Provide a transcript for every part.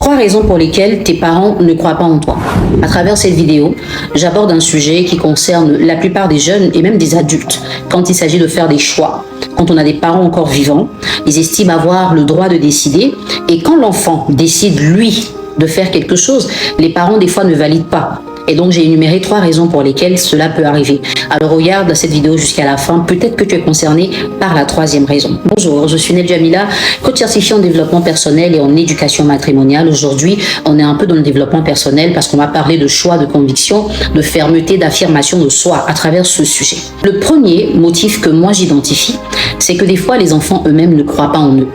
3 raisons pour lesquelles tes parents ne croient pas en toi. À travers cette vidéo, j'aborde un sujet qui concerne la plupart des jeunes et même des adultes. Quand il s'agit de faire des choix, quand on a des parents encore vivants, ils estiment avoir le droit de décider. Et quand l'enfant décide, lui, de faire quelque chose, les parents, des fois, ne valident pas. Et donc, j'ai énuméré 3 raisons pour lesquelles cela peut arriver. Alors, regarde cette vidéo jusqu'à la fin. Peut-être que tu es concerné par la 3e raison. Bonjour, je suis Nel Jamila, coach certifié en développement personnel et en éducation matrimoniale. Aujourd'hui, on est un peu dans le développement personnel parce qu'on va parler de choix, de conviction, de fermeté, d'affirmation de soi à travers ce sujet. Le premier motif que moi j'identifie, c'est que des fois, les enfants eux-mêmes ne croient pas en eux.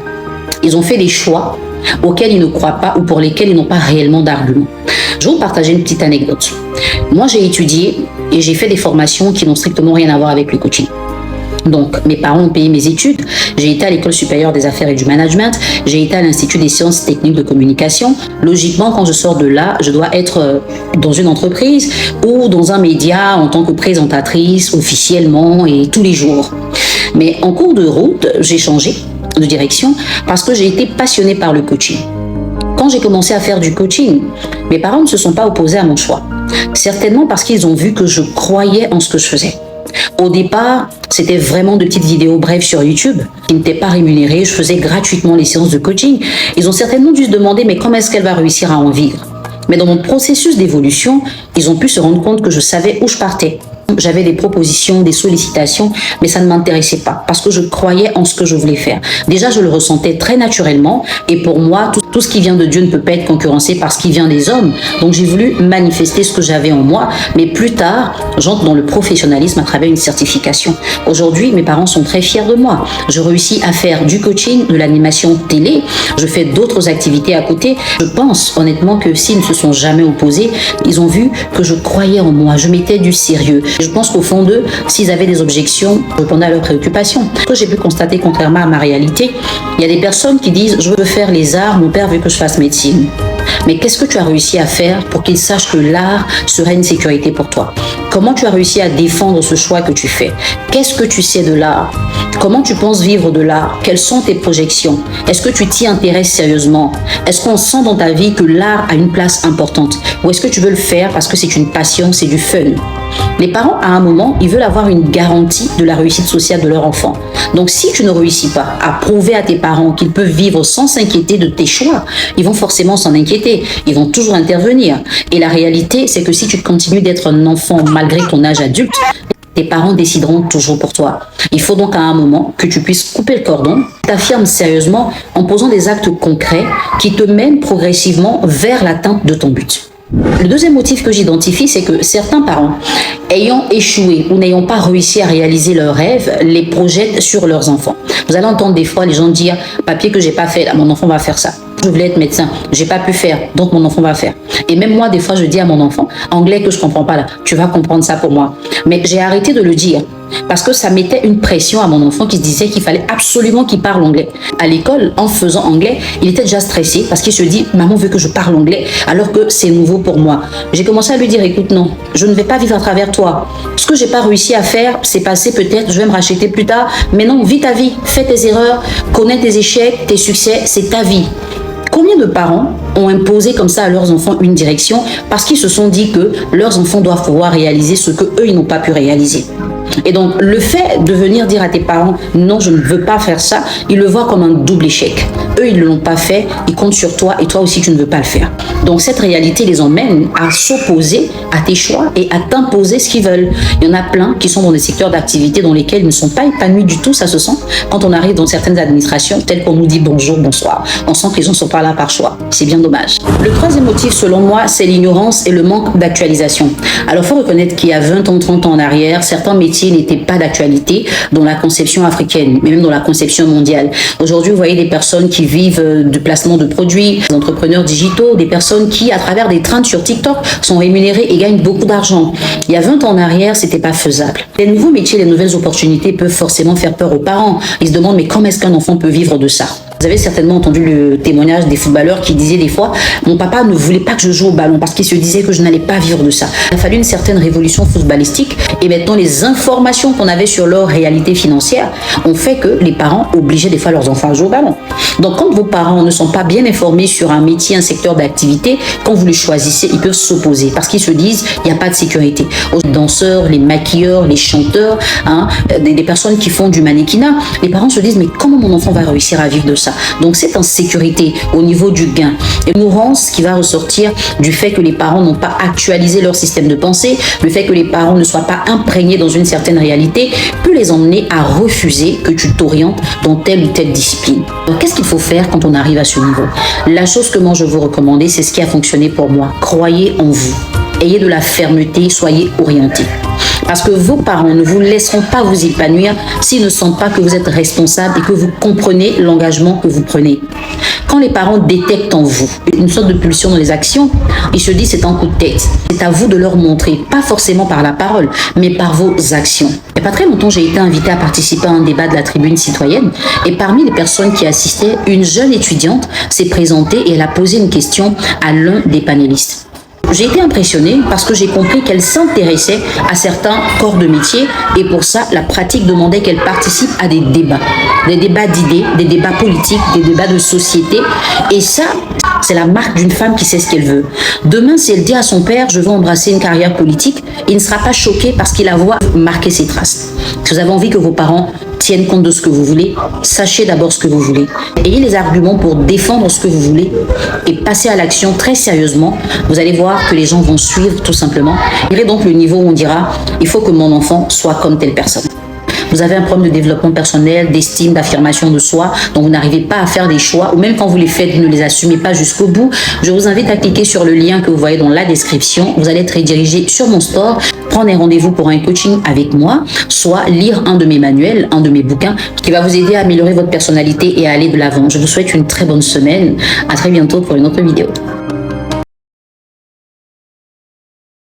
Ils ont fait des choix auxquels ils ne croient pas ou pour lesquels ils n'ont pas réellement d'arguments. Je vais vous partager une petite anecdote. Moi, j'ai étudié et j'ai fait des formations qui n'ont strictement rien à voir avec le coaching. Donc, mes parents ont payé mes études. J'ai été à l'École supérieure des affaires et du management. J'ai été à l'Institut des sciences techniques de communication. Logiquement, quand je sors de là, je dois être dans une entreprise ou dans un média en tant que présentatrice officiellement et tous les jours. Mais en cours de route, j'ai changé de direction parce que j'ai été passionnée par le coaching. Quand j'ai commencé à faire du coaching, mes parents ne se sont pas opposés à mon choix. Certainement parce qu'ils ont vu que je croyais en ce que je faisais. Au départ, c'était vraiment de petites vidéos brèves sur YouTube qui n'étaient pas rémunérées. Je faisais gratuitement les séances de coaching. Ils ont certainement dû se demander, mais comment est-ce qu'elle va réussir à en vivre? Mais dans mon processus d'évolution, ils ont pu se rendre compte que je savais où je partais. J'avais des propositions, des sollicitations, mais ça ne m'intéressait pas parce que je croyais en ce que je voulais faire. Déjà, je le ressentais très naturellement et pour moi, tout ce qui vient de Dieu ne peut pas être concurrencé par ce qui vient des hommes. Donc, j'ai voulu manifester ce que j'avais en moi, mais plus tard, j'entre dans le professionnalisme à travers une certification. Aujourd'hui, mes parents sont très fiers de moi. Je réussis à faire du coaching, de l'animation télé. Je fais d'autres activités à côté. Je pense honnêtement que s'ils ne se sont jamais opposés, ils ont vu que je croyais en moi. Je mettais du sérieux. Je pense qu'au fond d'eux, s'ils avaient des objections, je répondais à leurs préoccupations. Ce que j'ai pu constater, contrairement à ma réalité, il y a des personnes qui disent « je veux faire les arts, mon père veut que je fasse médecine ». Mais qu'est-ce que tu as réussi à faire pour qu'ils sachent que l'art serait une sécurité pour toi? Comment tu as réussi à défendre ce choix que tu fais? Qu'est-ce que tu sais de l'art? Comment tu penses vivre de l'art? Quelles sont tes projections? Est-ce que tu t'y intéresses sérieusement? Est-ce qu'on sent dans ta vie que l'art a une place importante? Ou est-ce que tu veux le faire parce que c'est une passion, c'est du fun? Les parents, à un moment, ils veulent avoir une garantie de la réussite sociale de leur enfant. Donc, si tu ne réussis pas à prouver à tes parents qu'ils peuvent vivre sans s'inquiéter de tes choix, ils vont forcément s'en inquiéter. Ils vont toujours intervenir. Et la réalité, c'est que si tu continues d'être un enfant malgré ton âge adulte, tes parents décideront toujours pour toi. Il faut donc à un moment que tu puisses couper le cordon, t'affirmes sérieusement en posant des actes concrets qui te mènent progressivement vers l'atteinte de ton but. Le deuxième motif que j'identifie, c'est que certains parents, ayant échoué ou n'ayant pas réussi à réaliser leurs rêves, les projettent sur leurs enfants. Vous allez entendre des fois les gens dire « papier que j'ai pas fait, là, mon enfant va faire ça. Je voulais être médecin, j'ai pas pu faire, donc mon enfant va faire. » Et même moi, des fois, je dis à mon enfant, anglais que je comprends pas là, tu vas comprendre ça pour moi. Mais j'ai arrêté de le dire parce que ça mettait une pression à mon enfant qui se disait qu'il fallait absolument qu'il parle anglais. À l'école, en faisant anglais, il était déjà stressé parce qu'il se dit, maman veut que je parle anglais alors que c'est nouveau pour moi. J'ai commencé à lui dire, écoute, non, je ne vais pas vivre à travers toi. Ce que j'ai pas réussi à faire, c'est passé peut-être, je vais me racheter plus tard. Mais non, vis ta vie, fais tes erreurs, connais tes échecs, tes succès, c'est ta vie. Combien de parents ont imposé comme ça à leurs enfants une direction parce qu'ils se sont dit que leurs enfants doivent pouvoir réaliser ce que eux ils n'ont pas pu réaliser? Et donc, le fait de venir dire à tes parents « non, je ne veux pas faire ça », ils le voient comme un double échec. Eux, ils ne l'ont pas fait, ils comptent sur toi et toi aussi, tu ne veux pas le faire. Donc, cette réalité les emmène à s'opposer à tes choix et à t'imposer ce qu'ils veulent. Il y en a plein qui sont dans des secteurs d'activité dans lesquels ils ne sont pas épanouis du tout, ça se sent. Quand on arrive dans certaines administrations, telles qu'on nous dit bonjour, bonsoir, on sent que les gens ne sont pas là par choix. C'est bien dommage. Le troisième motif, selon moi, c'est l'ignorance et le manque d'actualisation. Alors, il faut reconnaître qu'il y a 20 ans, 30 ans en arrière, certains métiers n'étaient pas d'actualité dans la conception africaine, mais même dans la conception mondiale. Aujourd'hui, vous voyez des personnes qui vivent du placement de produits, des entrepreneurs digitaux, des personnes qui, à travers des trends sur TikTok, sont rémunérées et gagnent beaucoup d'argent. Il y a 20 ans en arrière, c'était pas faisable. Les nouveaux métiers, les nouvelles opportunités peuvent forcément faire peur aux parents. Ils se demandent, mais comment est-ce qu'un enfant peut vivre de ça? Vous avez certainement entendu le témoignage des footballeurs qui disaient des fois « Mon papa ne voulait pas que je joue au ballon parce qu'il se disait que je n'allais pas vivre de ça ». Il a fallu une certaine révolution footballistique Et maintenant, les informations qu'on avait sur leur réalité financière ont fait que les parents obligeaient des fois leurs enfants à jouer au ballon. Donc, quand vos parents ne sont pas bien informés sur un métier, un secteur d'activité, quand vous les choisissez, ils peuvent s'opposer parce qu'ils se disent il n'y a pas de sécurité. Aux danseurs, les maquilleurs, les chanteurs, des personnes qui font du mannequinat, les parents se disent mais comment mon enfant va réussir à vivre de ça? Donc, cette insécurité au niveau du gain, l'ignorance qui va ressortir du fait que les parents n'ont pas actualisé leur système de pensée, le fait que les parents ne soient pas imprégnés dans une certaine réalité, peut les emmener à refuser que tu t'orientes dans telle ou telle discipline. Donc, qu'est-ce qu'il faut faire quand on arrive à ce niveau? La chose que moi je veux recommander, c'est ce qui a fonctionné pour moi. Croyez en vous. Ayez de la fermeté, soyez orientés. Parce que vos parents ne vous laisseront pas vous épanouir s'ils ne sentent pas que vous êtes responsable et que vous comprenez l'engagement que vous prenez. Quand les parents détectent en vous une sorte de pulsion dans les actions, ils se disent c'est un coup de tête. C'est à vous de leur montrer, pas forcément par la parole, mais par vos actions. Il n'y a pas très longtemps, j'ai été invitée à participer à un débat de la tribune citoyenne et parmi les personnes qui assistaient, une jeune étudiante s'est présentée et elle a posé une question à l'un des panélistes. J'ai été impressionnée parce que j'ai compris qu'elle s'intéressait à certains corps de métier et pour ça, la pratique demandait qu'elle participe à des débats d'idées, des débats politiques, des débats de société. Et ça, c'est la marque d'une femme qui sait ce qu'elle veut. Demain, si elle dit à son père, je veux embrasser une carrière politique, il ne sera pas choqué parce qu'il la voit marquer ses traces. Si vous avez envie que vos parents tiennent compte de ce que vous voulez, sachez d'abord ce que vous voulez. Ayez les arguments pour défendre ce que vous voulez et passez à l'action très sérieusement. Vous allez voir que les gens vont suivre tout simplement. Il y a donc le niveau où on dira, il faut que mon enfant soit comme telle personne. Vous avez un problème de développement personnel, d'estime, d'affirmation de soi, donc vous n'arrivez pas à faire des choix, ou même quand vous les faites, vous ne les assumez pas jusqu'au bout. Je vous invite à cliquer sur le lien que vous voyez dans la description. Vous allez être redirigé sur mon store, prendre un rendez-vous pour un coaching avec moi, soit lire un de mes manuels, un de mes bouquins, qui va vous aider à améliorer votre personnalité et à aller de l'avant. Je vous souhaite une très bonne semaine. À très bientôt pour une autre vidéo.